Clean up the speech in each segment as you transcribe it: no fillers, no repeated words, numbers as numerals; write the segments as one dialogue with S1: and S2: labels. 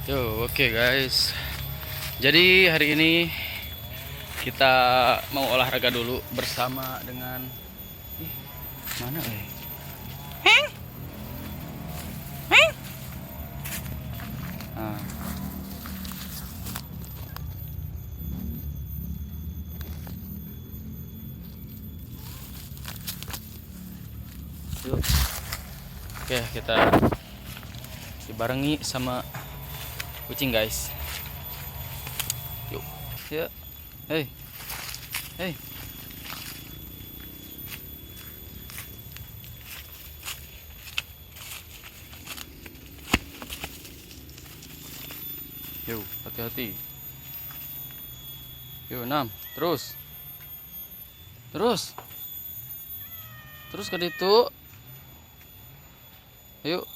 S1: Oke guys. Jadi hari ini kita mau olahraga dulu bersama dengan mana Nah, yuk. Oke, kita dibarengi sama kucing guys. Yuk. Ya. Hei. Hei. Yuk, hati-hati. Yuk, 6. Terus. Terus. Terus ke situ. Yuk.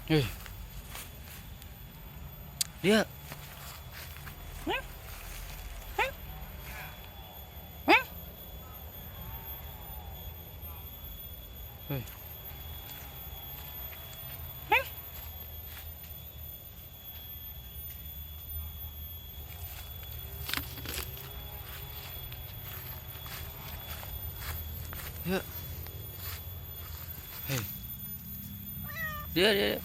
S1: Hei. Dia. Hei. Ya. Hei. Dia.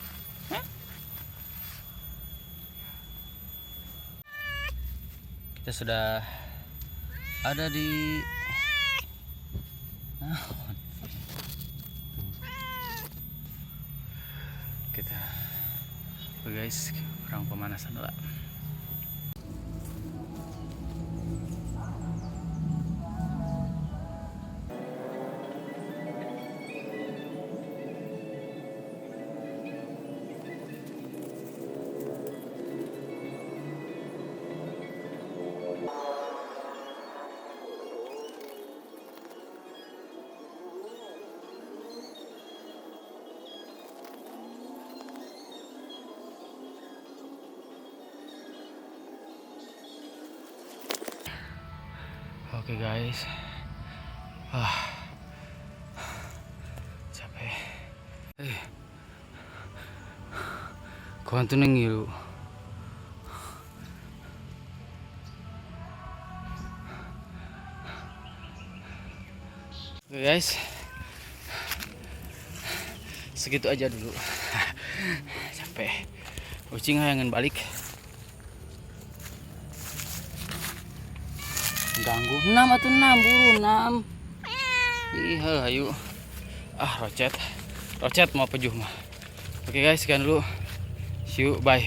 S1: Kita sudah ada di kita guys, kurang pemanasan dulu. Oke guys, capek. Kuantu nengiru. Oke guys, segitu aja dulu. Capek. Kucing hayangan balik. Ganggu 6 atau 6 buru 6. Ih, ayo. Rocet mau pejuh mah. Oke guys, sekian dulu. See you, bye.